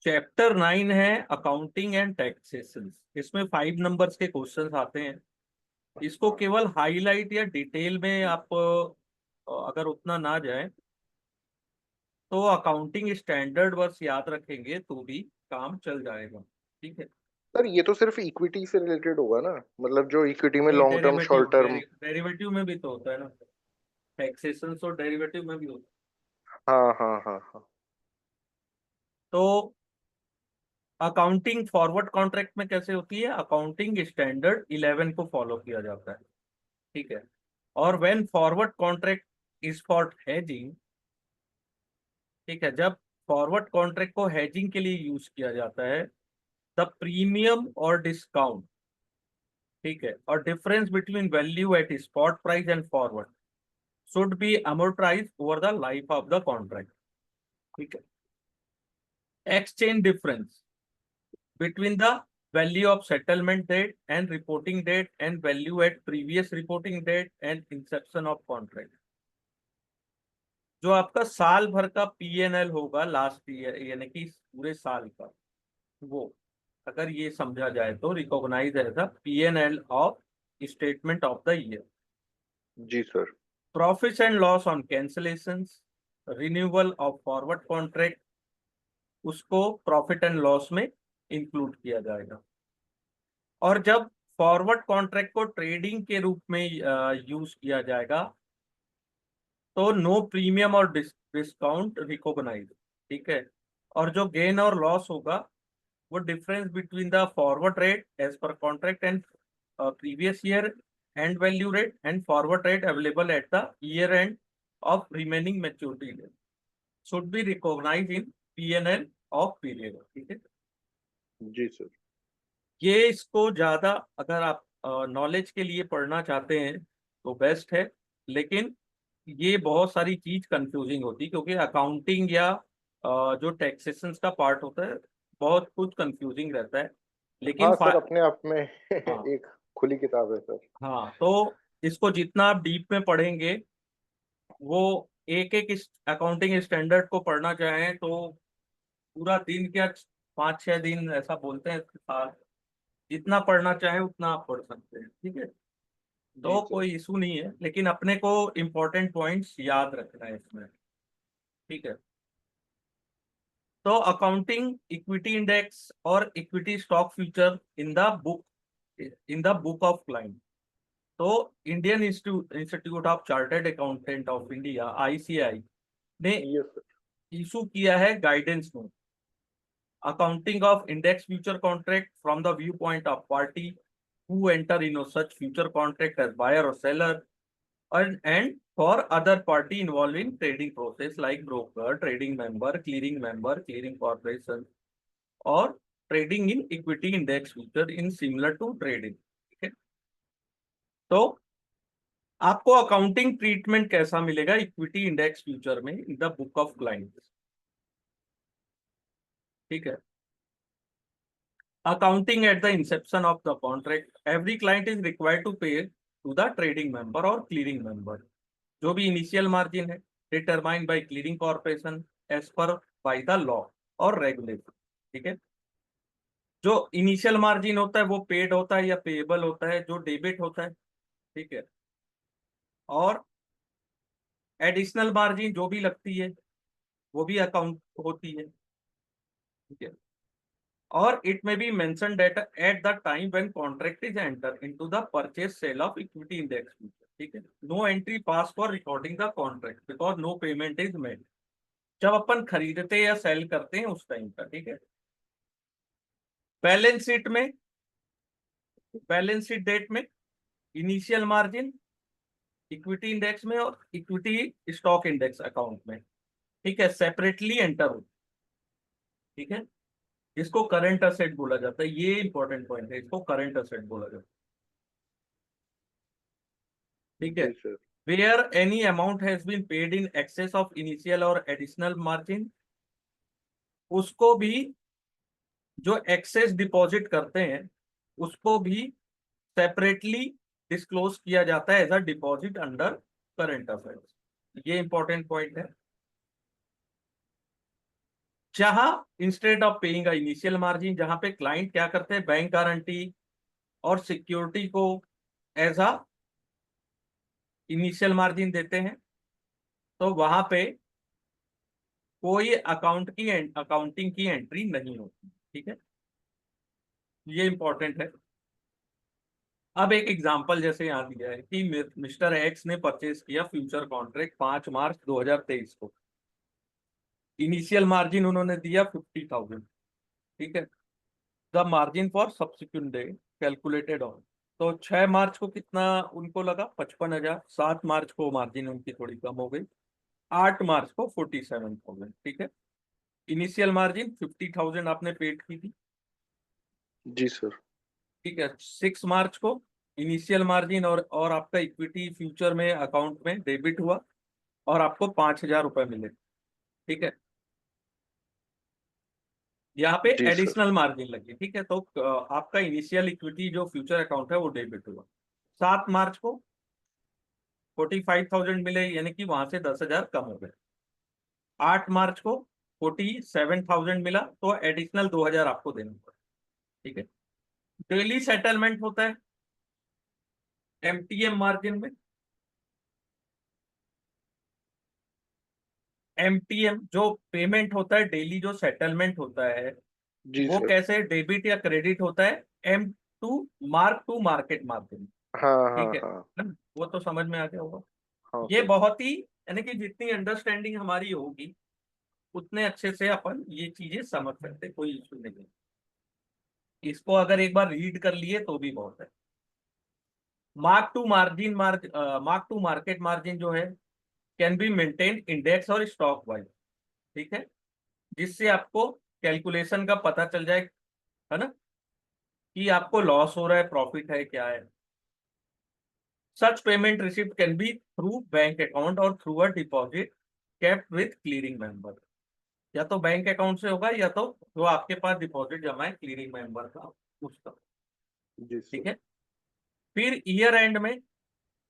Chapter 9 है accounting and taxation. इसमें 5 numbers के क्वेश्चंस आते हैं। इसको केवल हाईलाइट या डिटेल में आप अगर उतना ना जाए तो अकाउंटिंग स्टैंडर्ड बस याद रखेंगे तो भी काम चल जाएगा। ठीक है। सर ये तो सिर्फ इक्विटी से रिलेटेड होगा ना, मतलब जो इक्विटी में नहीं, long term derivative short term. Derivative में भी तो होता है ना। टैक्सेशन और डेरिवेटिव में भी होता हाँ हाँ हाँ हाँ। है। तो अकाउंटिंग फॉरवर्ड कॉन्ट्रैक्ट में कैसे होती है? अकाउंटिंग स्टैंडर्ड 11 को फॉलो किया जाता है। ठीक है। और when forward contract is for hedging, ठीक है, जब फॉरवर्ड कॉन्ट्रैक्ट को हेजिंग के लिए यूज किया जाता है, द प्रीमियम और डिस्काउंट, ठीक है, और difference between value at spot price and forward should be amortized over the life of the contract. ठीक है। Exchange difference between the value of settlement date and reporting date and value at previous reporting date and inception of contract। जो आपका साल भर का PNL होगा last year, यानी कि पूरे साल का, वो अगर ये समझा जाए तो recognise as a PNL of statement of the year. जी sir. Profit and loss on cancellations, renewal of forward contract, उसको प्रॉफिट एंड लॉस में इंक्लूड किया जाएगा। और जब फॉरवर्ड कॉन्ट्रैक्ट को ट्रेडिंग के रूप में यूज किया जाएगा तो नो प्रीमियम और डिस्काउंट रिकॉग्नाइज। ठीक है। और जो गेन और लॉस होगा वो difference between the forward rate as per contract and previous year end value rate and forward rate available at the year end of remaining maturity date should be recognise in PNL of period. ठीक है। जी sir. ये इसको ज्यादा अगर आप knowledge के लिए पढ़ना चाहते हैं तो बेस्ट है, लेकिन ये बहुत सारी चीज कंफ्यूजिंग होती है क्योंकि अकाउंटिंग या जो टैक्सेशन का पार्ट होता है बहुत कुछ कंफ्यूजिंग रहता है। लेकिन हाँ सर, अपने आप में हाँ, एक खुली किताब है सर। हाँ, तो इसको जितना आप डीप में पढ़ेंगे, वो एक एक अकाउंटिंग स्टैंडर्ड को पढ़ना चाहें तो पूरा दिन क्या, 5-6 दिन ऐसा बोलते हैं साल, जितना पढ़ना चाहे उतना आप पढ़ सकते हैं। ठीक है। जी तो सर। कोई इशू नहीं है, लेकिन अपने को इम्पोर्टेंट पॉइंट्स याद रखना है इसमें। ठीक है। तो अकाउंटिंग इक्विटी इंडेक्स और equity stock future in the book of client. तो Indian Institute of Chartered Accountant of India ICAI ने यस सर। इशू किया है guidance note accounting of index future contract from the view point of party who enter in such future contract as buyer or seller, and for other party involved in trading process like broker, trading member, clearing corporation, or trading in equity index future in similar to trading। ठीक है। तो आपको accounting treatment कैसा मिलेगा equity index future में in the book of client? ठीक है। Accounting at the inception of the contract, every client is required to pay to the trading member और क्लीयरिंग मेंबर जो भी इनिशियल मार्जिन है determined by clearing corporation as per by the law और regulation. ठीक है। जो initial margin होता है वो पेड होता है या पेएबल होता है, जो डेबिट होता है। ठीक है। और एडिशनल मार्जिन जो भी लगती है वो भी अकाउंट होती है। ठीक है। और it may be mention that at the time when contract is enter into the purchase sale of equity index future. ठीक है। No entry pass for recording the contract because no payment is made. जब अपन खरीदते या cell करते हैं उस time का। ठीक है। बैलेंस शीट में, बैलेंस शीट डेट में इनिशियल मार्जिन इक्विटी इंडेक्स में और इक्विटी स्टॉक इंडेक्स अकाउंट में, ठीक है, सेपरेटली एंटर हो। ठीक है। इसको करंट असेट बोला जाता है, ये इंपॉर्टेंट पॉइंट है, इसको करंट असेट बोला जाता है। ठीक है। जी sir. Where any amount has been paid in excess of initial और एडिशनल मार्जिन, उसको भी, जो एक्सेस डिपॉजिट करते हैं उसको भी सेपरेटली डिस्क्लोज किया जाता है as a deposit under current affairs. ये इंपॉर्टेंट पॉइंट है। जहां instead of paying initial margin, जहां पे क्लाइंट क्या करते हैं, बैंक गारंटी और सिक्योरिटी को एज अ इनिशियल मार्जिन देते हैं, तो वहां पे कोई अकाउंटिंग की एंट्री नहीं होती। ठीक है, ये इंपॉर्टेंट है। अब एक एग्जांपल जैसे यहाँ दिया है कि मिस्टर एक्स ने परचेज किया फ्यूचर कॉन्ट्रैक्ट 5 मार्च 2023 को। इनिशियल मार्जिन उन्होंने दिया 50,000। ठीक है, the margin for subsequent day calculated on, तो 6 मार्च को कितना उनको लगा, 55,000। 7 मार्च को मार्जिन उनकी थोड़ी कम हो गई, 8 मार्च को 47,000। ठीक है, इनिशियल मार्जिन 50,000 आपने पेड की थी। जी सर। ठीक है, 6 मार्च को इनिशियल मार्जिन और आपका इक्विटी फ्यूचर में अकाउंट में डेबिट हुआ और आपको 5,000 रुपए मिले। ठीक है, यहाँ पे जी सर। एडिशनल मार्जिन लगी। ठीक है, तो आपका इनिशियल इक्विटी जो फ्यूचर अकाउंट है वो डेबिट हुआ। 7 मार्च को 45,000 मिले, यानी कि वहां से 10,000 कम हो गए। 8 मार्च को 47,000 मिला, तो एडिशनल 2,000 आपको देना पड़ा। ठीक है, डेली सेटलमेंट होता है एमटीएम मार्जिन में। एमटीएम जो पेमेंट होता है, डेली जो सेटलमेंट होता है, जी वो सर। कैसे डेबिट या क्रेडिट होता है, टू मार्केट मार्जिन। हाँ हाँ ठीक है हाँ। ना? वो तो समझ में आ गया होगा। हाँ ये सर। बहुत ही, यानी कि जितनी अंडरस्टैंडिंग हमारी होगी उतने अच्छे से अपन ये चीजें समझ सकते, कोई इशू नहीं है। इसको अगर एक बार रीड कर लिए तो भी बहुत है। मार्क टू मार्केट मार्जिन जो है, कैन बी मेंटेन इंडेक्स और स्टॉक वाइज। ठीक है, जिससे आपको कैलकुलेशन का पता चल जाए, है ना, कि आपको लॉस हो रहा है, प्रॉफिट है, क्या है। Such payment receipt can be through bank account और through a deposit kept with clearing member. या तो बैंक अकाउंट से होगा, या तो जो आपके पास डिपॉजिट जमा है क्लियरिंग मेंबर का, उसका। जी ठीक सर। है, फिर ईयर एंड में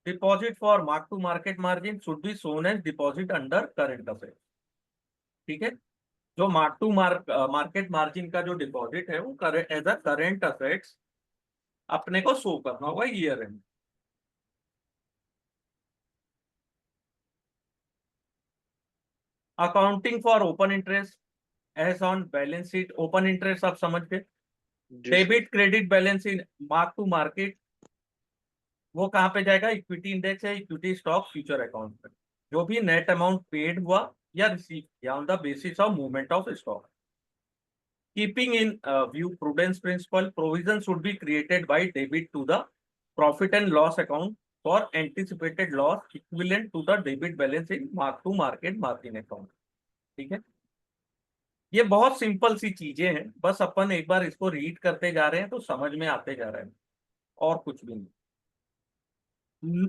deposit for mark to market margin should be shown as deposit under current asset. ठीक है, जो मार्केट मार्जिन का जो डिपॉजिट है वो एज अ करेंट असेट्स अपने को शो करना होगा year end. Accounting for open interest as on balance sheet. Open interest आप समझ गए। जी sir. Debit credit balance in mark to market, वो कहाँ पे जाएगा, इक्विटी इंडेक्स है, इक्विटी स्टॉक फ्यूचर अकाउंट पे। जो भी नेट अमाउंट पेड हुआ या रिसीव किया on the basis of movement of stock. Keeping in view prudence principle, provision should be created by debit to the profit and loss account for anticipated loss equivalent to the debit balance in mark to market margin account. ठीक है, ये बहुत simple सी चीजें हैं, बस अपन एक बार इसको read करते जा रहे हैं तो समझ में आते जा रहे हैं, और कुछ भी नहीं।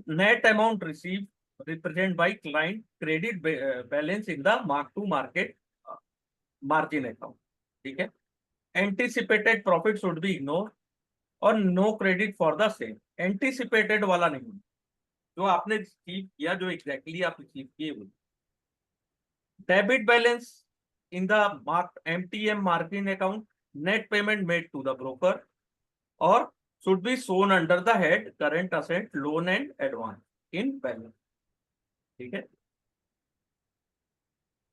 Net amount receive represent by client credit balance in the mark to market margin account. ठीक है, anticipated profit should be ignore और no credit for the same. Anticipated वाला नहीं, जो आपने रिसीव किया, जो एग्जैक्टली आप रिसीव किए वो। Debit balance in the mark MTM margin account, net payment made to the broker, और should be shown under the head current asset loan and advance in balance। ठीक है,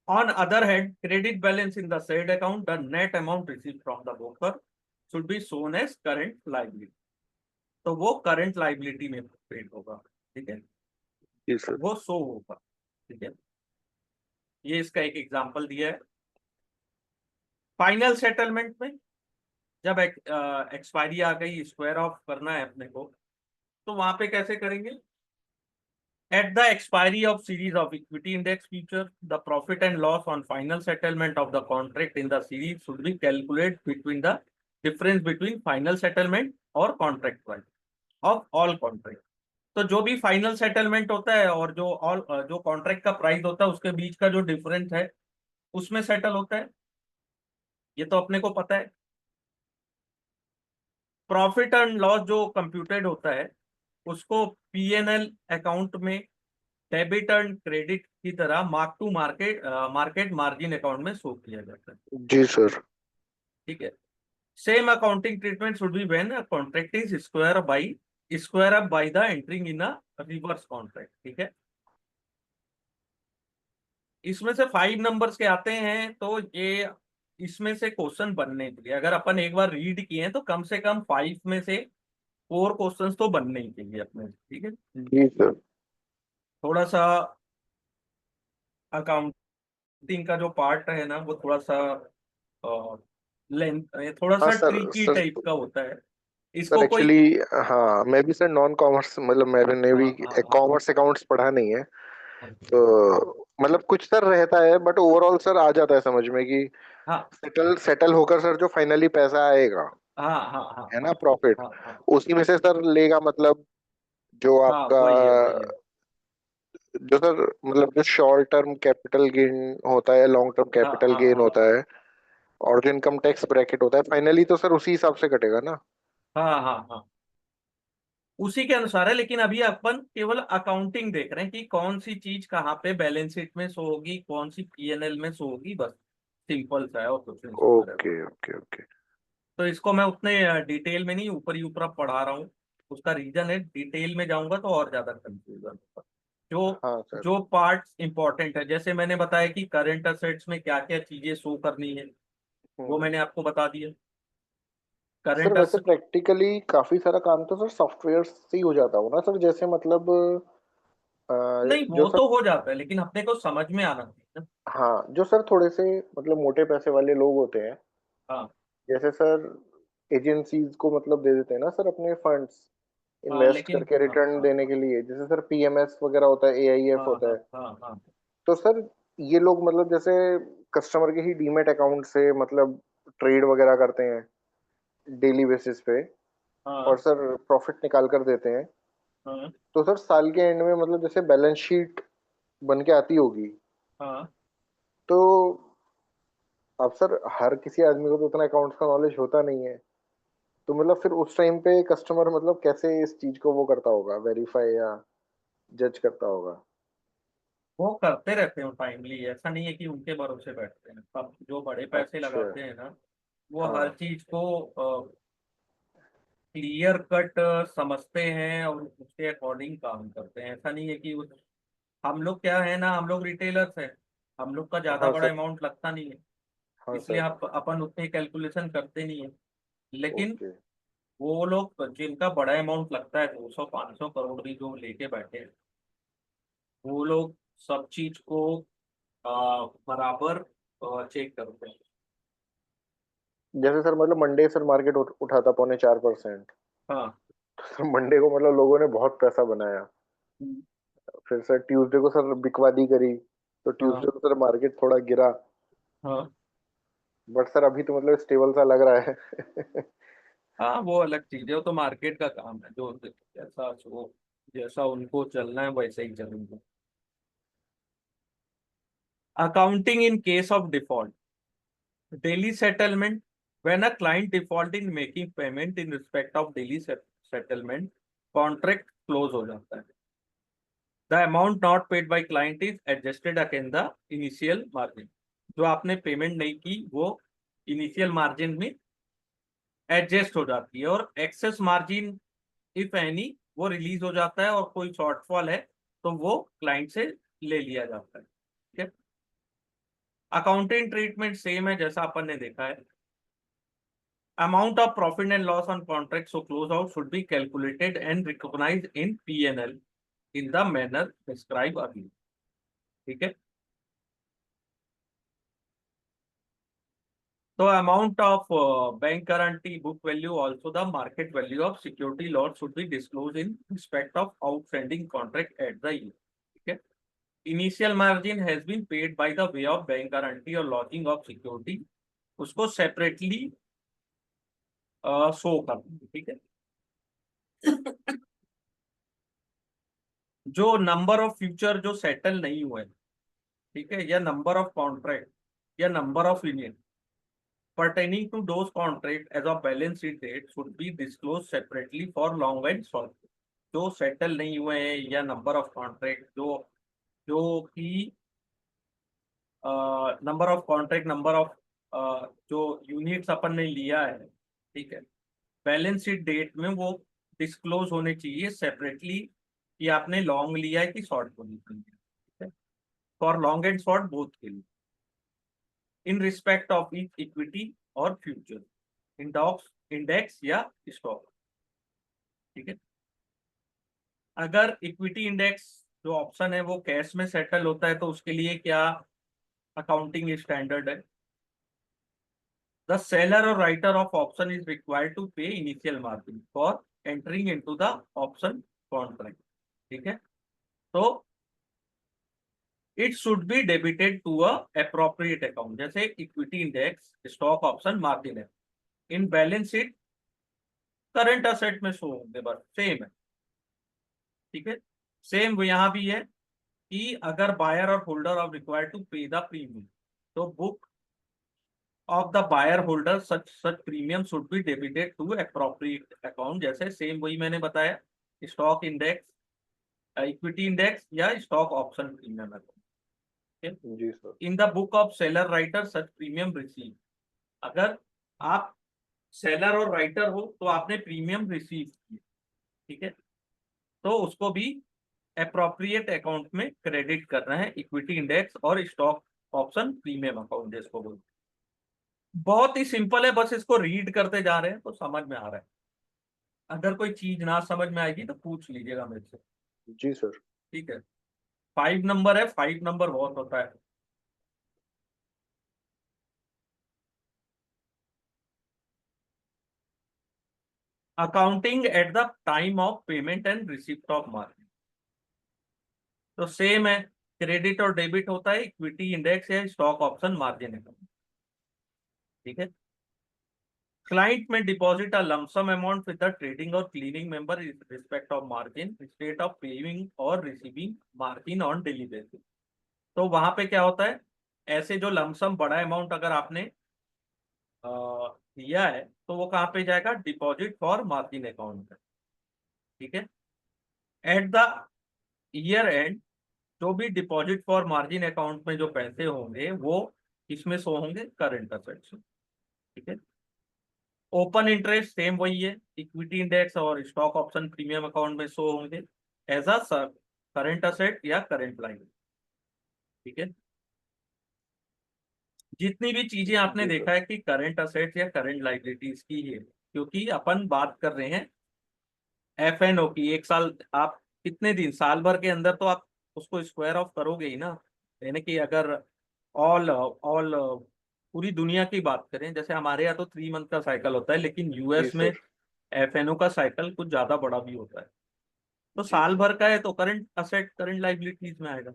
on other hand credit balance in the said account, the net amount received from the broker should be shown as current liability। तो वो current liability में paid होगा। ठीक है, जी sir. वो शो होगा। ठीक है, ये इसका एक एग्जांपल दिया है। फाइनल सेटलमेंट में जब एक्सपायरी आ गई, स्क्वायर ऑफ करना है अपने को, तो वहां पे कैसे करेंगे। At the expiry of series of equity index future, the profit and loss on final settlement of the contract in the series should be calculated between the difference between final settlement और contract price of all contract। तो जो भी final settlement होता है और जो contract का price होता है उसके बीच का जो डिफरेंस है उसमें सेटल होता है, ये तो अपने को पता है। प्रॉफिट एंड लॉस जो कंप्यूटेड होता है उसको पीएनएल अकाउंट में डेबिट एंड क्रेडिट की तरह mark to market market margin account में शो किया जाता है। जी सर। ठीक है। Same accounting treatment should be when a contract is square up by the entering in a reverse contract. ठीक है। इसमें से 5 नंबर्स के आते हैं, तो ये इसमें से क्वेश्चन बनने चाहिए। अगर अपन एक बार रीड किए हैं तो कम से कम 5 में से 4 क्वेश्चंस तो बनने ही चाहिए अपने। ठीक है। जी सर। थोड़ा सा अकाउंटिंग का जो पार्ट है ना, वो थोड़ा सा लेंथ, थोड़ा हाँ सा सर। ट्रिकी सर टाइप का होता है। सर इसको कोई एक्चुअली, हाँ मैं भी सर नॉन कॉमर्स, मतलब मैंने भी हाँ हाँ हाँ कॉमर्स अकाउंट्स पढ़ा नहीं है। हाँ तो मतलब कुछ सर रहता है, बट ओवरऑल सर आ जाता है समझ में कि हाँ सेटल सेटल होकर सर जो फाइनली पैसा आएगा, हाँ हाँ हाँ है हाँ ना, प्रॉफिट, हाँ हाँ उसी में से सर लेगा, मतलब जो हाँ, आपका, वही है वही है। जो सर मतलब जो शॉर्ट टर्म कैपिटल गेन होता है, लॉन्ग टर्म हाँ कैपिटल हाँ गेन हाँ होता है, और जो इनकम टैक्स ब्रैकेट होता है, फाइनली तो सर उसी हिसाब से कटेगा ना। हाँ हाँ हाँ, उसी के अनुसार है। लेकिन अभी अपन केवल अकाउंटिंग देख रहे हैं कि कौन सी चीज कहाँ पे बैलेंस शीट में शो होगी, कौन सी पीएनएल में शो होगी, बस सिंपल सा है और कुछ नहीं इसमें मेरे ओके को। Okay okay. तो इसको मैं उतने डिटेल में नहीं, ऊपर ही ऊपर पढ़ा रहा हूँ। उसका रीजन है, डिटेल में जाऊंगा तो और ज्यादा कंफ्यूजन होगा। जो हाँ सर। जो पार्ट्स इंपॉर्टेंट है, जैसे मैंने बताया कि करंट असेट्स में क्या क्या चीजें शो करनी है, वो हम्म। मैंने आपको बता दिया। सर करंट वैसे असेट प्रैक्टिकली काफी सारा काम तो सर सॉफ्टवेयर से ही हो जाता हो ना सर, जैसे मतलब अ, नहीं, जो वो सर, तो हो जाता है, लेकिन अपने को समझ में आना चाहिए ना। हाँ जो सर थोड़े से मतलब मोटे पैसे वाले लोग होते हैं, हाँ जैसे सर एजेंसीज को मतलब दे देते हैं ना सर अपने फंड्स हाँ, इन्वेस्ट लेकिन करके हाँ रिटर्न हाँ देने के लिए, जैसे सर पीएमएस वगैरह होता है, एआईएफ हाँ होता हाँ है। हाँ हाँ तो सर ये लोग मतलब जैसे कस्टमर के ही डीमेट अकाउंट से मतलब ट्रेड वगैरह करते हैं डेली बेसिस पे, और हाँ सर प्रॉफिट निकाल कर देते हैं। हाँ तो सर साल के एंड में मतलब जैसे बैलेंस शीट बन के आती होगी, हाँ। तो अब सर हर किसी आदमी को तो उतना अकाउंट्स का नॉलेज होता नहीं है। तो मतलब फिर उस टाइम पे कस्टमर मतलब कैसे इस चीज को वो करता होगा, वेरीफाई या जज करता होगा। वो करते रहते हैं टाइमली, ऐसा नहीं है कि उनके भरोसे बैठते हैं। सब जो बड़े पैसे अच्छा। लगाते हैं ना, वो हर हाँ चीज को क्लियर कट समझते हैं और उसके अकॉर्डिंग काम करते हैं। ऐसा नहीं है कि हम लोग क्या है ना, हम लोग रिटेलर्स हैं, हम लोग का ज्यादा हाँ बड़ा सर। अमाउंट लगता नहीं है, हाँ इसलिए सर। आप अपन उतनी कैलकुलेशन करते नहीं है। लेकिन ओके। वो लोग जिनका बड़ा अमाउंट लगता है, 200 500 करोड़ भी जो लेके बैठे हैं, वो लोग सब चीज को बराबर चेक करते हैं। जैसे सर मतलब मंडे सर मार्केट उठा था 0.4%। हाँ तो सर मंडे को मतलब लोगों ने बहुत पैसा बनाया। फिर सर ट्यूसडे को सर बिकवादी करी, तो हाँ ट्यूसडे को सर मार्केट थोड़ा गिरा। हाँ बट सर अभी तो मतलब स्टेबल सा लग रहा है। हाँ, वो अलग चीज है, वो तो मार्केट का काम है। जो जैसा वो जैसा उनको चलना है वैसे ही चलेंगे। Accounting in case of default, daily settlement, when a client default in making payment in respect of daily settlement, contract close हो जाता है। The amount not paid by client is adjusted again the initial margin. जो आपने payment नहीं की, वो initial margin में adjust हो जाती है, और एक्सेस मार्जिन इफ एनी वो रिलीज हो जाता है, और कोई शॉर्टफॉल है तो वो क्लाइंट से ले लिया जाता है। ठीक है। अकाउंटिंग ट्रीटमेंट सेम है जैसा अपन ने देखा है। Amount of profit and loss on contract so close out should be calculated and recognised in PNL in the manner describe earlier. ठीक है। तो amount of bank guarantee, book value, also the market value of security lot should be disclose in respect of outstanding contract at the year. ठीक है। Initial margin has been paid by the way of bank guarantee और lodging of security, उसको separately show कर देंगे। ठीक है। जो number of future जो सेटल नहीं हुए, ठीक है, या नंबर ऑफ कॉन्ट्रैक्ट या number of unit pertaining to those contract as of balance sheet date should be disclosed separately for long and short। जो सेटल नहीं हुए हैं या नंबर ऑफ कॉन्ट्रैक्ट जो जो कि number of contract, number of जो यूनिट्स अपन ने लिया है, ठीक है, बैलेंस शीट डेट में वो डिस्क्लोज होने चाहिए सेपरेटली कि आपने लॉन्ग लिया है कि शॉर्ट पोजीशन लिया है, ठीक है, for long and short both के लिए, इन रिस्पेक्ट ऑफ ईच इक्विटी और फ्यूचर इंडॉक्स इंडेक्स या स्टॉक, ठीक है। अगर इक्विटी इंडेक्स जो ऑप्शन है वो कैश में सेटल होता है तो उसके लिए क्या अकाउंटिंग स्टैंडर्ड है? द सेलर और writer of option is required to pay initial margin for entering into the option contract, ठीक है। तो it should be debited to a appropriate account, जैसे equity index, stock option, margin है, in balance sheet current asset में show होंगे, बस same है, ठीक है। सेम वो यहाँ भी है कि अगर बायर और holder of required to pay the premium, तो book of the buyer holder such premium should be debited to appropriate account, जैसे सेम वही मैंने बताया, स्टॉक इंडेक्स, इक्विटी इंडेक्स या स्टॉक ऑप्शन प्रीमियम अकाउंट। जी sir. In the book of seller writer such premium receive, अगर आप seller और writer हो तो आपने प्रीमियम रिसीव किया, ठीक है, तो उसको भी अप्रोप्रिएट अकाउंट में क्रेडिट करना है, इक्विटी इंडेक्स और स्टॉक ऑप्शन प्रीमियम अकाउंट जिसको बोलते हैं। बहुत ही सिंपल है, बस इसको रीड करते जा रहे हैं तो समझ में आ रहा है। अगर कोई चीज ना समझ में आएगी तो पूछ लीजिएगा मेरे से, जी सर। ठीक है। 5 नंबर है, 5 नंबर बहुत होता है। Accounting at the time of payment and receipt of margin, तो सेम है, क्रेडिट और डेबिट होता है इक्विटी इंडेक्स या स्टॉक ऑप्शन मार्जिन अकाउंट, ठीक है। क्लाइंट में deposit a lump sum amount with the trading और clearing member in respect of margin state of paying और receiving margin on daily basis, तो वहां पे क्या होता है, ऐसे जो लमसम बड़ा अमाउंट अगर आपने दिया है तो वो कहाँ पे जाएगा, डिपॉजिट फॉर मार्जिन अकाउंट में, ठीक है। एट द ईयर एंड जो भी डिपॉजिट फॉर मार्जिन अकाउंट में जो पैसे होंगे वो इसमें शो होंगे करंट असेट्स, ठीक है। ओपन इंटरेस्ट सेम वही है, इक्विटी इंडेक्स और स्टॉक ऑप्शन प्रीमियम अकाउंट में शो होंगे एज अ करंट असेट या करंट लाइन, ठीक है। जितनी भी चीजें आपने जी सर। देखा है कि करंट असेट्स या करंट लाइबिलिटीज की है, क्योंकि अपन बात कर रहे हैं एफएनओ की, एक साल आप कितने दिन, साल भर के अंदर तो आप उसको स्क्वायर ऑफ करोगे ही ना, यानी कि अगर ऑल ऑल पूरी दुनिया की बात करें, जैसे हमारे यहाँ तो 3 मंथ का साइकिल होता है, लेकिन जी यूएस में सर। एफएनओ का साइकिल कुछ ज्यादा बड़ा भी होता है, तो जी साल सर। भर का है तो करंट असेट करंट लाइबिलिटीज में आएगा।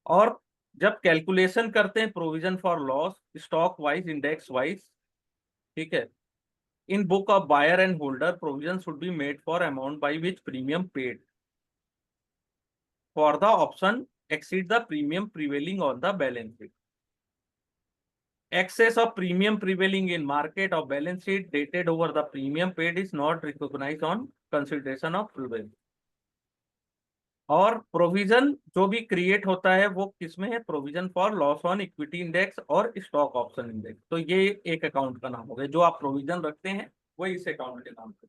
और जब कैलकुलेशन करते हैं provision for loss stock wise index wise, ठीक है, in book of buyer and holder provision should be made for amount by which premium paid for the option exceed the premium prevailing on the balance sheet. Excess of premium prevailing in market or balance sheet dated over the premium paid is not recognized on consideration of prudence. और provision जो भी create होता है वो किसमें है, provision for loss on equity index और stock option index, तो ये एक अकाउंट का नाम हो गया, जो आप प्रोविजन रखते हैं वो इस अकाउंट के नाम से।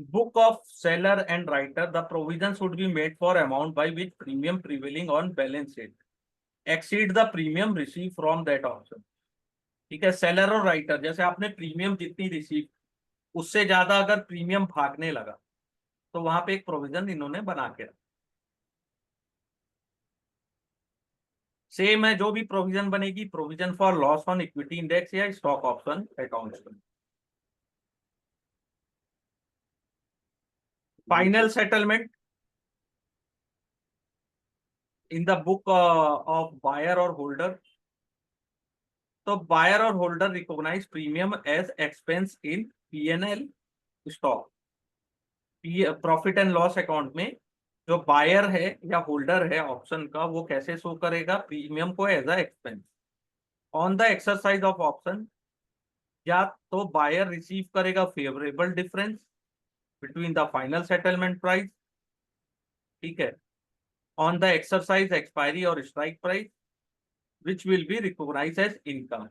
Book of seller and writer, the provision should be made for amount by which premium prevailing on balance sheet exceed the premium received from that option, ठीक है। सेलर और राइटर, जैसे आपने प्रीमियम जितनी रिसीव उससे ज्यादा अगर प्रीमियम भागने लगा तो वहां पे एक प्रोविजन इन्होंने बना के रखा। सेम है, जो भी प्रोविजन बनेगी provision for loss on equity index या स्टॉक ऑप्शन अकाउंट्स में। जी final sir. Settlement in the book of buyer और होल्डर, तो बायर और holder recognise premium as expense in PNL stock, profit and loss account में जो buyer है या होल्डर है ऑप्शन का वो कैसे शो करेगा प्रीमियम को as a expense on the exercise of option या तो बायर रिसीव करेगा favourable difference between the final settlement price, ठीक है, ऑन द एक्सरसाइज एक्सपायरी और strike price, which will be recognise as income.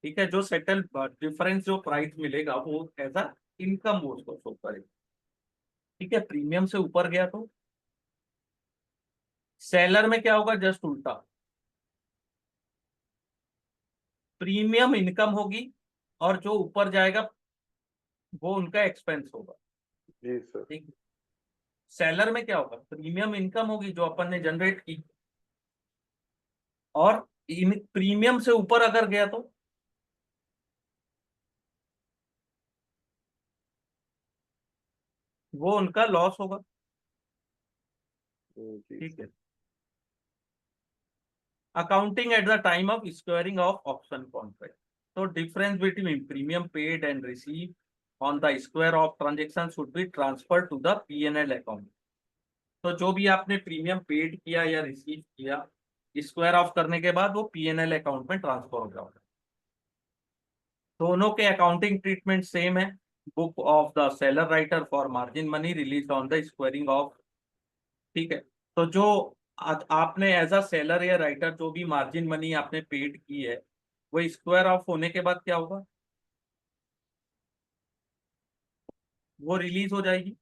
ठीक है, जो सेटल डिफरेंस जो प्राइस मिलेगा वो एज अ इनकम वो उसको शो करेगा। ठीक है, प्रीमियम से ऊपर गया तो सेलर में क्या होगा, जस्ट उल्टा, प्रीमियम इनकम होगी और जो ऊपर जाएगा वो उनका एक्सपेंस होगा। जी सर। ठीक, सेलर में क्या होगा, प्रीमियम इनकम होगी जो अपन ने जनरेट की, और इन प्रीमियम से ऊपर अगर गया तो वो उनका लॉस होगा। जी ठीक सर। है, accounting at the time of squaring off option contract, तो difference between premium paid and receive on the square off transaction should be transfer to the P&L account. तो जो भी आपने प्रीमियम पेड किया या रिसीव किया, square of करने के बाद वो P&L अकाउंट में ट्रांसफर हो जाएगा। दोनों के अकाउंटिंग ट्रीटमेंट सेम है। Book of the seller writer for margin money release on the squaring of. ठीक है, तो जो आपने एज अ सेलर या राइटर जो भी मार्जिन मनी आपने पेड की है वो स्क्वायर ऑफ होने के बाद क्या होगा, वो रिलीज हो जाएगी।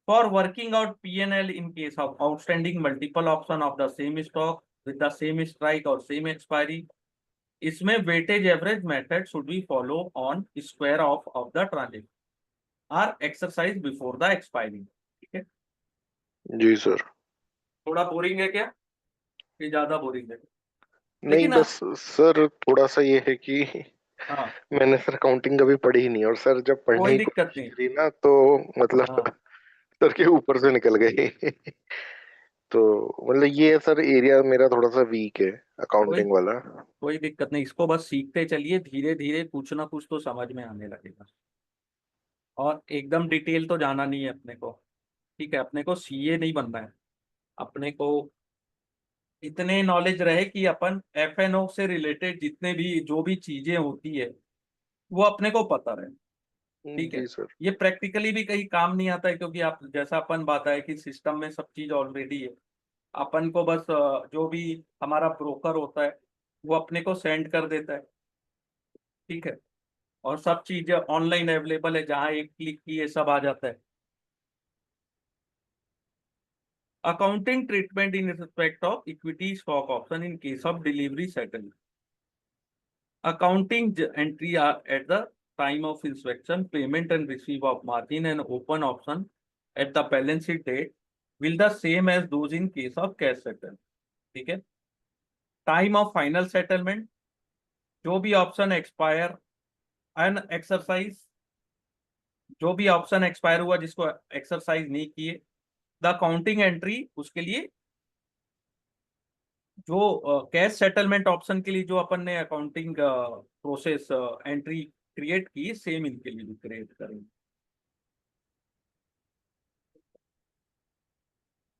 For working out P&L in case of outstanding multiple option of the same stock with the same strike और सेम एक्सपायरी, इसमें weightage average method should be follow on square off the transaction are exercise before the expiry. ठीक है, जी sir. थोड़ा boring है क्या, ये ज्यादा बोरिंग है? नहीं लेकिन बस सर थोड़ा सा ये है कि हाँ, मैंने सर अकाउंटिंग कभी पढ़ी ही नहीं, और सर जब पढ़ने कोई की दिक्कत कोशिश नहीं। करी ना तो मतलब हाँ, सर के ऊपर से निकल गए। तो मतलब ये सर एरिया मेरा थोड़ा सा वीक है, कोई अकाउंटिंग वाला। कोई दिक्कत नहीं, इसको बस सीखते चलिए, धीरे धीरे कुछ ना कुछ तो समझ में आने लगेगा। और एकदम डिटेल तो जाना नहीं है अपने को। ठीक है, अपने को CA नहीं बनना है, अपने को इतने नॉलेज रहे कि अपन F&O से रिलेटेड जितने भी जो भी चीजें होती है वो अपने को पता रहे। ठीक है, जी सर। ये प्रैक्टिकली भी कहीं काम नहीं आता है, क्योंकि आप जैसा अपन बात है कि सिस्टम में सब चीज ऑलरेडी है। अपन को बस जो भी हमारा ब्रोकर होता है वो अपने को सेंड कर देता है। ठीक है, और सब चीजें ऑनलाइन अवेलेबल है, जहाँ एक क्लिक की ये सब आ जाता है। Accounting treatment in respect of equity stock option in case of delivery settle, accounting entry are at the time of inspection, payment and receipt of margin and open option at the balance sheet date will the same as those in case of cash settle। ठीक है, time of final settlement, जो भी option expire and exercise, जो भी option expire हुआ जिसको exercise नहीं किए, द काउंटिंग एंट्री उसके लिए, जो कैश सेटलमेंट ऑप्शन के लिए जो अपन ने अकाउंटिंग प्रोसेस एंट्री क्रिएट की, सेम इनके लिए भी क्रिएट करेंगे।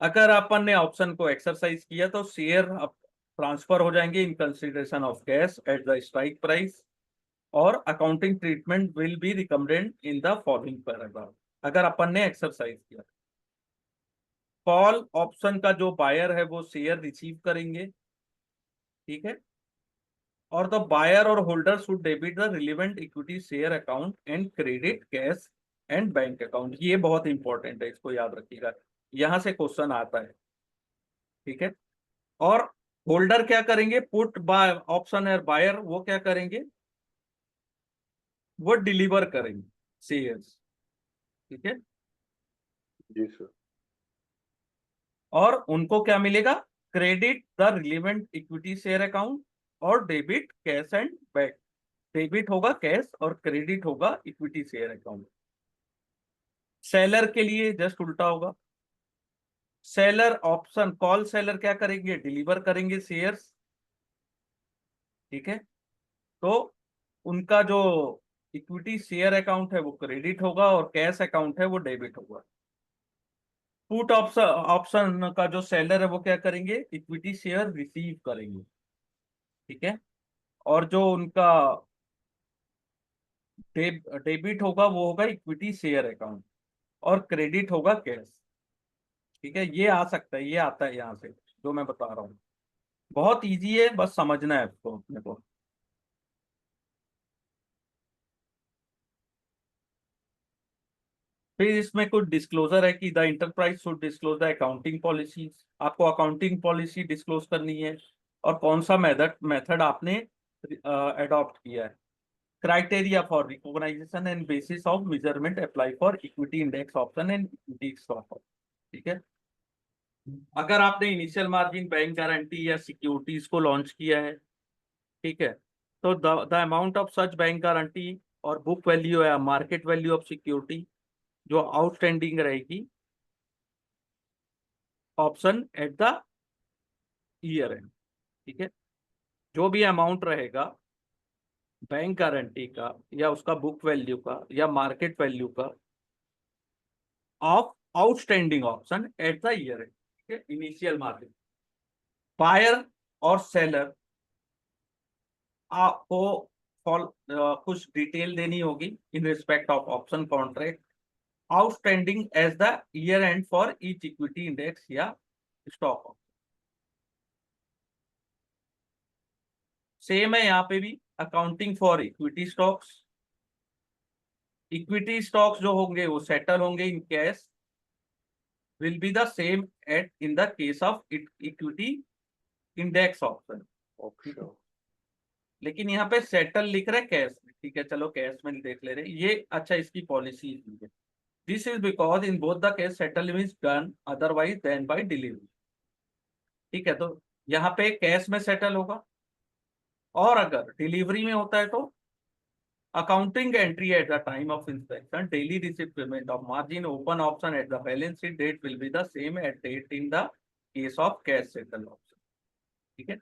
अगर अपन ने ऑप्शन को एक्सरसाइज किया तो शेयर ट्रांसफर हो जाएंगे in consideration of cash at the strike price, और accounting treatment will be recommended in the following paragraph. अगर अपन ने एक्सरसाइज किया, कॉल ऑप्शन का जो बायर है वो शेयर रिसीव करेंगे। ठीक है, और द बायर और holder should debit the relevant equity share account and credit cash and bank account. ये बहुत इंपॉर्टेंट है, इसको याद रखिएगा, यहां से क्वेश्चन आता है। ठीक है, और होल्डर क्या करेंगे, पुट बाय ऑप्शन है बायर, वो क्या करेंगे, वो डिलीवर करेंगे शेयर्स। ठीक है, जी सर। और उनको क्या मिलेगा, credit the relevant equity share account और debit cash and bank. Debit होगा कैश और क्रेडिट होगा इक्विटी शेयर अकाउंट। सेलर के लिए जस्ट उल्टा होगा, सेलर ऑप्शन कॉल सेलर क्या करेंगे, डिलीवर करेंगे शेयर्स। ठीक है, तो उनका जो इक्विटी शेयर अकाउंट है वो क्रेडिट होगा और कैश अकाउंट है वो डेबिट होगा। पुट ऑप्शन ऑप्शन का जो सेलर है वो क्या करेंगे, इक्विटी शेयर रिसीव करेंगे। ठीक है, और जो उनका डेबिट होगा वो होगा इक्विटी शेयर अकाउंट, और क्रेडिट होगा कैश। ठीक है, ये आ सकता है, ये आता है यहाँ से जो मैं बता रहा हूँ। बहुत इजी है, बस समझना है आपको अपने को। फिर इसमें कुछ डिस्क्लोजर है कि the enterprise should disclose the accounting policies, आपको अकाउंटिंग पॉलिसी डिस्क्लोज करनी है, और कौन सा मेथड मेथड आपने अडॉप्ट किया है। Criteria for recognition and basis of measurement apply for equity index option and equity stock. ठीक है, अगर आपने इनिशियल मार्जिन, बैंक गारंटी या सिक्योरिटीज को लॉन्च किया है, ठीक है, तो the amount of such bank guarantee और बुक वैल्यू या मार्केट वैल्यू ऑफ सिक्योरिटी जो आउटस्टैंडिंग रहेगी, option at the year end. ठीक है, जो भी अमाउंट रहेगा बैंक गारंटी का या उसका बुक वैल्यू का या मार्केट वैल्यू का, of outstanding option at the year end. ठीक है, इनिशियल मार्जिन। बायर और सेलर आपको कुछ डिटेल देनी होगी in respect of option contract outstanding as the year end for each equity index या स्टॉक। सेम है यहाँ पे भी, accounting for equity stocks. Equity stocks जो होंगे वो सेटल होंगे in cash, will be the same at in the case of equity index option. Option. लेकिन यहाँ पे सेटल लिख रहे कैश में, ठीक है, चलो कैश में देख ले रहे ये। अच्छा, इसकी पॉलिसी है, this is because in both the case settle is done otherwise than by delivery. ठीक है, तो यहाँ पे कैश में सेटल होगा, और अगर डिलीवरी में होता है तो accounting entry at the time of inspection, daily receipt payment of margin, open option at the balance sheet date will be the same at date in the case of cash settle option। ठीक है,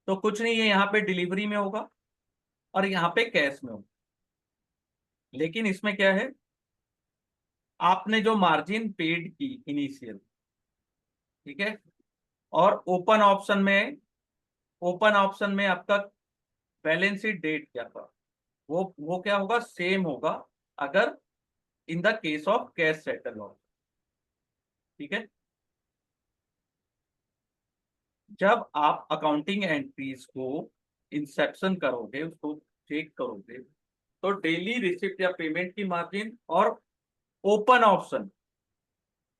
तो कुछ नहीं है, यहाँ पे delivery में होगा और यहाँ पे कैश में होगा। लेकिन इसमें क्या है, आपने जो मार्जिन पेड की इनिशियल, ठीक है, और ओपन ऑप्शन में आपका बैलेंस शीट डेट क्या था, वो क्या होगा, सेम होगा अगर इन the case of cash settle option. ठीक है, जब आप अकाउंटिंग एंट्रीज को इंसेप्शन करोगे, उसको चेक करोगे, तो डेली रिसिप्ट या पेमेंट की मार्जिन और open option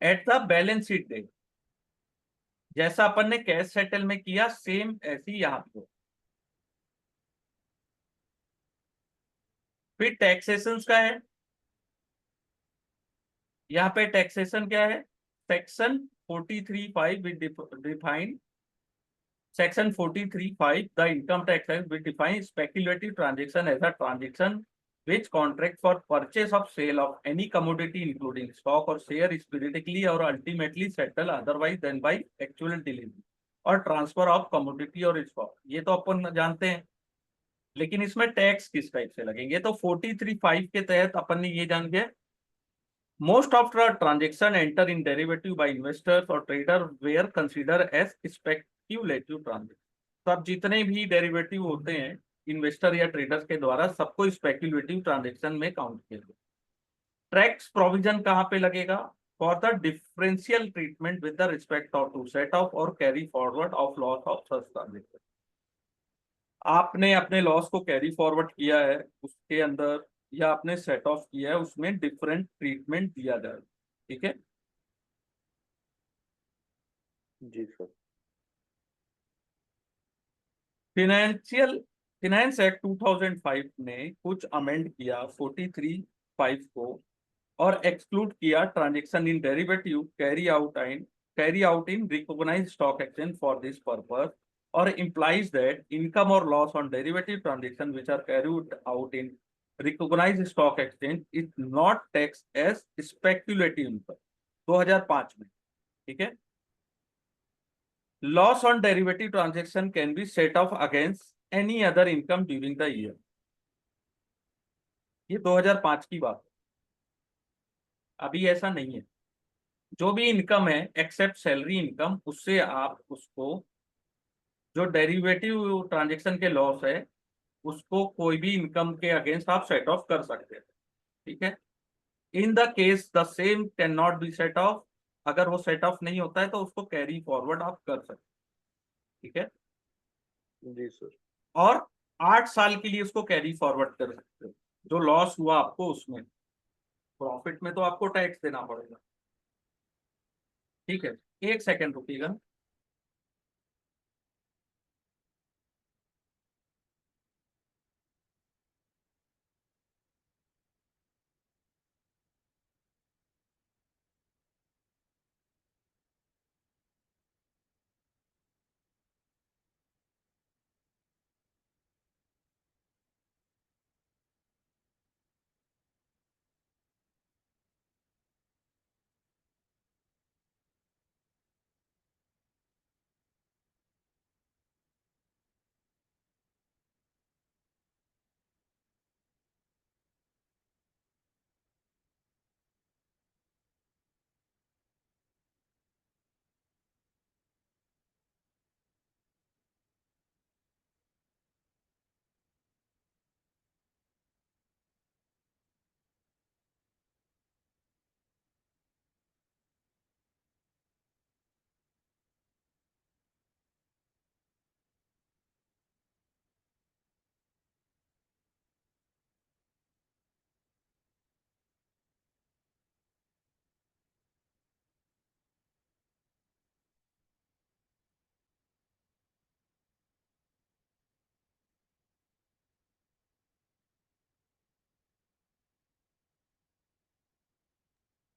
at the balance sheet date, जैसा अपन ने कैश सेटल में किया सेम ऐसी यहाँ पे। फिर टैक्सेशन का है, यहाँ पे टैक्सेशन क्या है, section 43(5) with defined Section 43(5), the income tax act will define speculative transaction as a transaction which contract for purchase of sale of any commodity including stock or share is periodically or ultimately settle otherwise than by actual delivery और transfer of commodity और stock. ये तो अपन जानते हैं, लेकिन इसमें tax किस type से लगेंगे, तो 43(5) के तहत अपन ने ये जान गया, most of the transaction enter in derivative by investors or trader were considered as speculative transaction। तो अब जितने भी डेरिवेटिव होते हैं इन्वेस्टर या ट्रेडर्स के द्वारा, सबको स्पेक्युलेटिव ट्रांजेक्शन में काउंट किया जाए। टैक्स प्रोविजन कहाँ पे लगेगा, for the differential treatment with the respect of to set off और carry forward of loss of such transaction. आपने अपने लॉस को कैरी फॉरवर्ड किया है उसके अंदर, या आपने सेट ऑफ किया है उसमें डिफरेंट ट्रीटमेंट दिया जाए। ठीक है, जी सर। फिनेंशियल फिनेंस एक्ट 2005 ने कुछ अमेंड किया 43(5) को, और एक्सक्लूड किया transaction in derivative carry out in recognised stock exchange for this purpose, or implies that income or loss on derivative transactions which are carried out in recognized stock exchange is not taxed as speculative income। 2005 में। ठीक है, loss on derivative transaction can be set of against any other income during the year. ये 2005 की बात है, अभी ऐसा नहीं है। जो भी इनकम है एक्सेप्ट सैलरी इनकम, उससे आप उसको जो डेरिवेटिव ट्रांजेक्शन के लॉस है उसको कोई भी इनकम के अगेंस्ट आप सेट ऑफ कर सकते हैं। ठीक है। इन the case the same can not be set of, अगर वो सेट ऑफ नहीं होता है तो उसको कैरी फॉरवर्ड आप कर सकते हैं। ठीक है। जी सर। और 8 साल के लिए उसको कैरी फॉरवर्ड कर सकते हो। जो लॉस हुआ आपको उसमें, प्रॉफिट में तो आपको टैक्स देना पड़ेगा। ठीक है। एक सेकेंड रुकिएगा।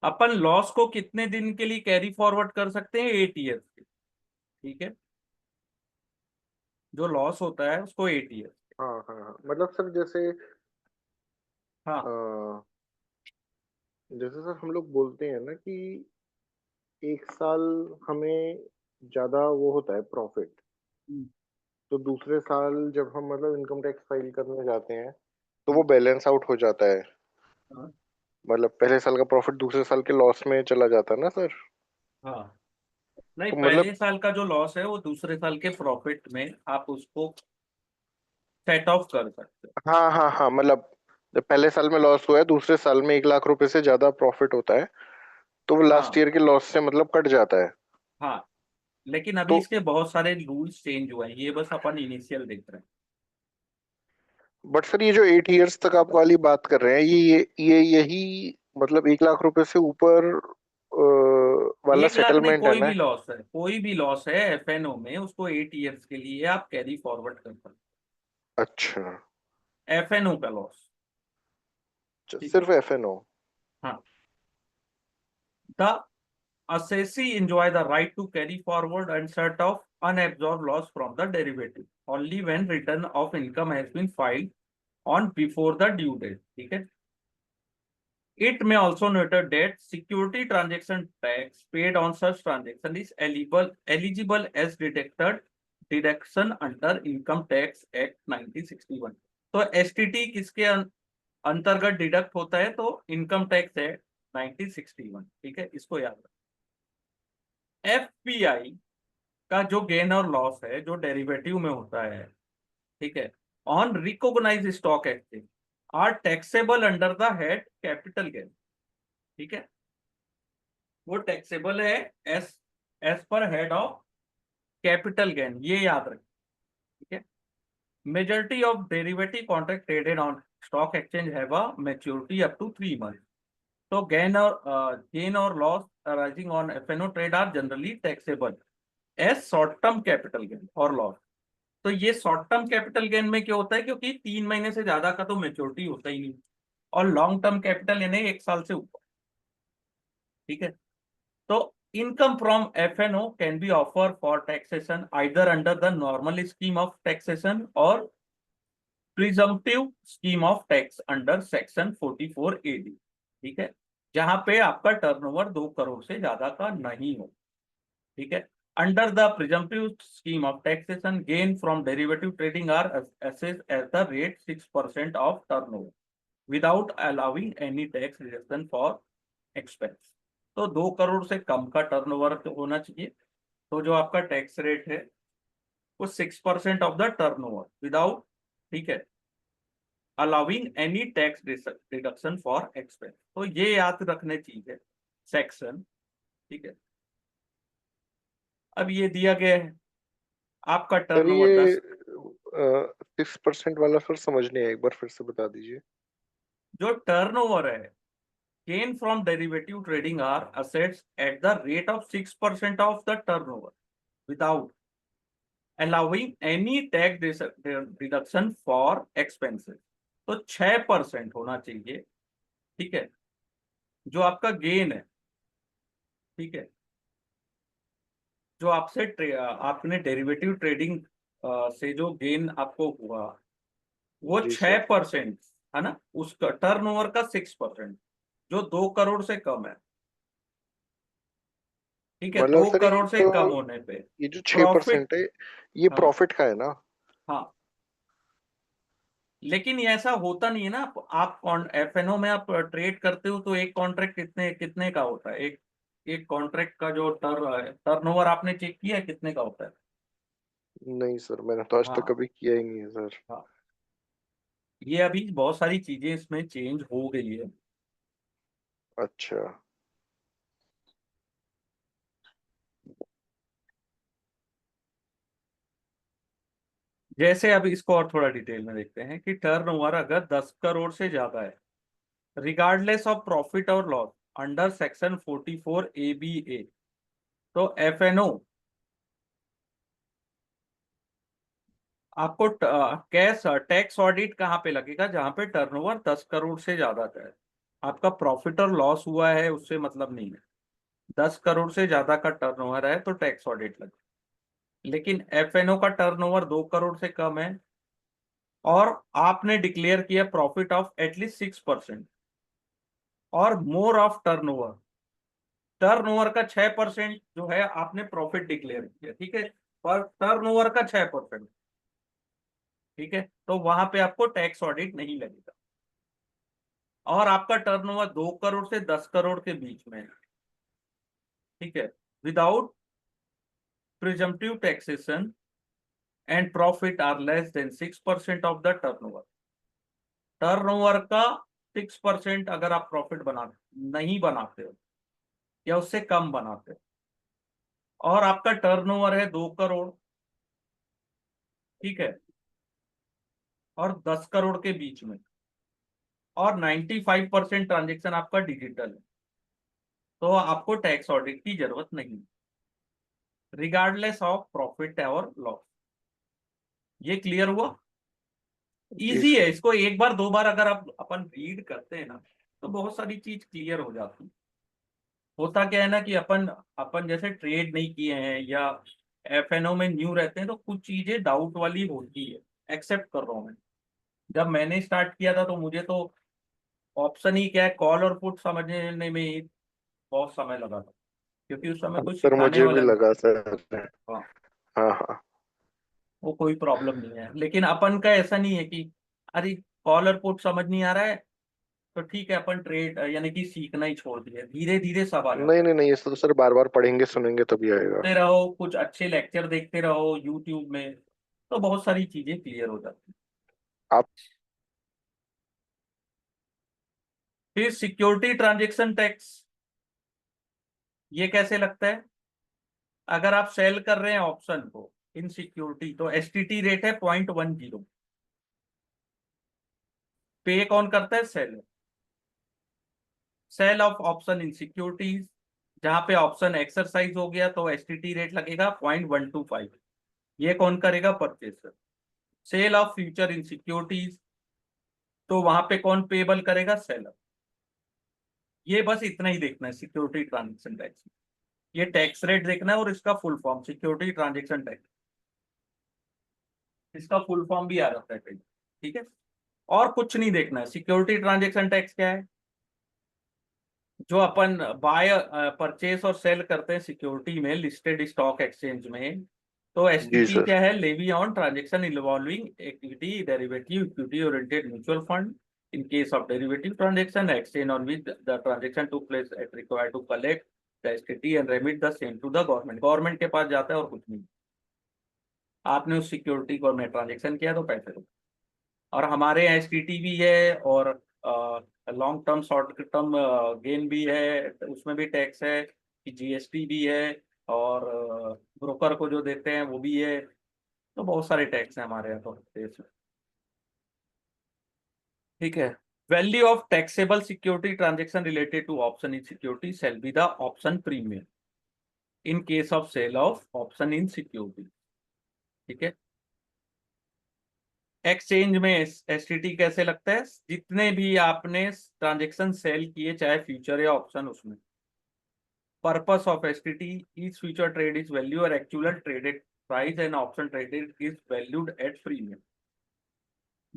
अपन लॉस को कितने दिन के लिए कैरी फॉरवर्ड कर सकते हैं? 8 ईयर के। ठीक है। जो लॉस होता है उसको 8 ईयर। हाँ हाँ हाँ, मतलब सर जैसे हाँ। अ, जैसे सर हम लोग बोलते हैं ना कि 1 साल हमें ज्यादा वो होता है प्रॉफिट, हम्म, तो दूसरे साल जब हम मतलब इनकम टैक्स फाइल करने जाते हैं तो वो हम्म, बैलेंस आउट हो जाता है। हाँ। मतलब पहले साल का प्रॉफिट दूसरे साल के लॉस में चला जाता है ना सर। हाँ। नहीं, तो मतलब पहले साल का जो लॉस है वो दूसरे साल के प्रॉफिट में आप उसको सेट ऑफ कर सकते हो। हाँ हाँ हाँ, मतलब जब पहले साल में लॉस हुआ है दूसरे साल में 1 लाख रुपए से ज्यादा प्रॉफिट होता है तो वो लास्ट हाँ। ईयर के लॉस से मतलब कट जाता है। हाँ। लेकिन अभी तो इसके बहुत सारे रूल्स चेंज हुए हैं, ये बस अपन इनिशियल देख रहे हैं। बट सर ये जो 8 इयर्स तक आप वाली बात कर रहे हैं ये यही मतलब 1 लाख रुपए से ऊपर वाला 1 लाख नहीं, सेटलमेंट है कोई ना। भी लॉस है, कोई भी लॉस है एफएनओ में, उसको 8 ईयर्स के लिए आप कैरी फॉरवर्ड कर सकते अच्छा। हैं। एफएनओ का लॉस। ठीक है। सिर्फ एफ एन ओ। हाँ। The assessee enjoy the right to carry forward and set off unabsorbed loss from the derivative only when return of income has been filed on before the due date. ठीक है। It may also noted that security transaction tax paid on such transaction is eligible as deducted deduction under Income Tax Act 1961। तो STT किसके अंतर्गत deduct होता है? तो income tax act 1961। ठीक है, इसको याद रखें। एफपीआई का जो गेन और लॉस है जो डेरिवेटिव में होता है, ठीक है, on recognise stock exchange are taxable under the head capital gain. ठीक है। वो टैक्सेबल है as as per head of capital gain, ये याद रखें। ठीक है। Majority of derivative contract traded on stock exchange have a maturity up to 3 month. तो गेन और loss arising on FNO trade are generally taxable as short term capital gain और loss. तो ये शॉर्ट टर्म कैपिटल गेन में क्या होता है, क्योंकि 3 महीने से ज्यादा का तो मेच्योरिटी होता ही नहीं, और लॉन्ग टर्म कैपिटल यानी 1 साल से ऊपर। ठीक है। तो income from FNO can be offer for taxation either under the normal scheme of taxation और presumptive scheme of tax under section 44 AD। ठीक है। जहां पे आपका टर्नओवर 2 करोड़ से ज्यादा का नहीं हो। ठीक है। Under the presumptive scheme of taxation gain from derivative trading are assessed at the rate 6% of turnover without allowing any tax reduction for expense. तो 2 करोड़ से कम का टर्नओवर होना चाहिए, तो जो आपका टैक्स रेट है वो 6% ऑफ द टर्नओवर विदाउट, ठीक है, allowing any tax deduction for expense. तो ये याद रखने चीज है सेक्शन, ठीक है। अब ये दिया गया है आपका सर टर्नओवर ये 10। 6% वाला सर समझ नहीं आया, एक बार फिर से बता दीजिए। जो टर्नओवर है, gain from derivative trading are assessed at the rate of 6% of the turnover without allowing any tax deduction for expenses. तो 6% होना चाहिए, ठीक है, जो आपका गेन है, ठीक है, जो आपने डेरिवेटिव ट्रेडिंग से जो गेन आपको हुआ वो जी छह सर। परसेंट है ना, उसका टर्नओवर का 6%, जो 2 करोड़ से कम है, ठीक है, मतलब दो सर करोड़ से कम होने पे ये जो छह प्रॉफिट। परसेंट है ये हाँ प्रॉफिट का है ना? हाँ, लेकिन ये ऐसा होता नहीं है ना। आप एफएनओ में आप ट्रेड करते हो तो एक कॉन्ट्रैक्ट कितने कितने का होता है, एक एक कॉन्ट्रैक्ट का जो टर्नओवर आपने चेक किया है कितने का होता है? नहीं सर, मैंने तो आज तक हाँ कभी किया ही नहीं है सर। हाँ, ये अभी बहुत सारी चीजें इसमें चेंज हो गई है। अच्छा। जैसे अब इसको और थोड़ा डिटेल में देखते हैं कि टर्नओवर अगर 10 करोड़ से ज्यादा है, रिगार्डलेस ऑफ प्रॉफिट और लॉस अंडर सेक्शन 44 ABA, तो एफएनओ आपको कैश टैक्स ऑडिट कहाँ पे लगेगा? जहां पे टर्नओवर 10 करोड़ से ज्यादा का है। आपका प्रॉफिट और लॉस हुआ है उससे मतलब नहीं है, 10 करोड़ से ज्यादा का टर्नओवर है तो टैक्स ऑडिट लगेगा। लेकिन एफएनओ का टर्नओवर 2 करोड़ से कम है और आपने डिक्लेयर किया प्रॉफिट ऑफ एटलीस्ट 6% और मोर ऑफ टर्नओवर, टर्नओवर का 6% जो है आपने प्रॉफिट डिक्लेयर किया, ठीक है, पर टर्नओवर का 6%, ठीक है, तो वहां पे आपको टैक्स ऑडिट नहीं लगेगा। और आपका टर्नओवर 2 करोड़ से 10 करोड़ के बीच में है, ठीक है, without presumptive taxation and profit are less than 6% of the turnover. Turnover का 6% अगर आप प्रॉफिट नहीं बनाते हो या उससे कम बनाते हो और आपका टर्नओवर है 2 करोड़, ठीक है, और 10 करोड़ के बीच में, और 95% ट्रांजेक्शन आपका डिजिटल है, तो आपको टैक्स ऑडिट की जरूरत नहीं, रिगार्डलेस ऑफ प्रॉफिट और लॉस। ये क्लियर हुआ? जी इजी है, सर। इसको एक बार दो बार अगर आप अपन रीड करते हैं ना तो बहुत सारी चीज क्लियर हो जाती है। होता क्या है ना कि अपन अपन जैसे ट्रेड नहीं किए हैं या एफएनओ में न्यू रहते हैं तो कुछ चीजें डाउट वाली होती है। एक्सेप्ट कर रहा हूँ मैं, जब मैंने स्टार्ट किया था तो मुझे तो ऑप्शन ही क्या है, कॉल और पुट समझने में ही बहुत समय लगा था, क्योंकि उस समय हाँ कोई सर, सिखाने मुझे भी वाला नहीं। लगा सर। हाँ, हाँ हाँ। वो कोई प्रॉब्लम नहीं है, लेकिन अपन का ऐसा नहीं है कि अरे कॉल और पुट समझ नहीं आ रहा है तो ठीक है अपन ट्रेड यानी कि सीखना ही छोड़ दिया, धीरे धीरे सब आ नहीं जाता है। नहीं नहीं, ये तो सर बार बार पढ़ेंगे सुनेंगे तभी आएगा। सुनते रहो, कुछ अच्छे लेक्चर देखते रहो यूट्यूब में, तो बहुत सारी चीजें क्लियर हो जाती हैं। आप। फिर सिक्योरिटी ट्रांजेक्शन टैक्स, ये कैसे लगता है? अगर आप सेल कर रहे हैं ऑप्शन को इन सिक्योरिटी तो एसटीटी रेट है 0.10। पे कौन करता है? Sale. Sale of option in securities, जहां पे ऑप्शन एक्सरसाइज हो गया तो एसटीटी रेट लगेगा 0.125। ये कौन करेगा? Purchaser. Sale of future in securities, तो वहां पे कौन पेबल करेगा? सेलर। ये बस इतना ही देखना है सिक्योरिटी ट्रांजेक्शन टैक्स। ये टैक्स रेट देखना है और इसका full form security transaction tax, इसका फुल फॉर्म भी आ जाता है कहीं, ठीक है। और कुछ नहीं देखना है। सिक्योरिटी ट्रांजेक्शन टैक्स क्या है? जो अपन बाय परचेस और सेल करते हैं सिक्योरिटी में लिस्टेड स्टॉक एक्सचेंज में, तो जी एसटीटी सर। क्या है? Levy on transaction involving equity derivative equity oriented mutual fund in case of derivative transaction exchange on which the transaction took place at required to collect the STT and remit the same to the government. Government के पास जाता है और कुछ नहीं, आपने उस security को में ट्रांजेक्शन किया तो पैसे दो। और हमारे यहाँ एसटीटी भी है, और long term short term gain भी है, तो उसमें भी टैक्स है, कि जीएसटी भी है, और ब्रोकर को जो देते हैं वो भी है। तो बहुत सारे टैक्स हैं हमारे यहाँ तो देश में। ठीक है। Value of taxable security transaction related to option in security shall be the option premium in case of sale of option in security. ठीक है। एक्सचेंज में एसटीटी कैसे लगता है? जितने भी आपने ट्रांजेक्शन सेल किए, चाहे फ्यूचर या ऑप्शन, उसमें purpose of STT is future trade is value और actual traded price and option traded is valued at premium.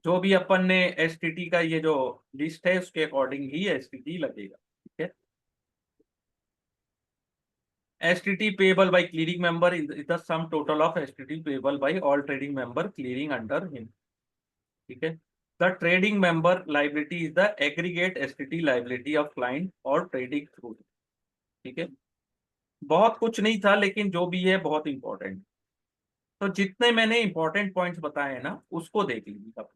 जो भी अपन ने एसटीटी का ये जो लिस्ट है उसके अकॉर्डिंग ही एसटीटी लगेगा। ठीक है। STT payable by clearing member is the sum total of STT payable by all trading member clearing under him. ठीक है। The trading member liability is the aggregate STT liability of client और trading through. ठीक है। बहुत कुछ नहीं था, लेकिन जो भी है बहुत इंपॉर्टेंट। तो जितने मैंने इंपॉर्टेंट पॉइंट्स बताए हैं ना, उसको देख लीजिए आप।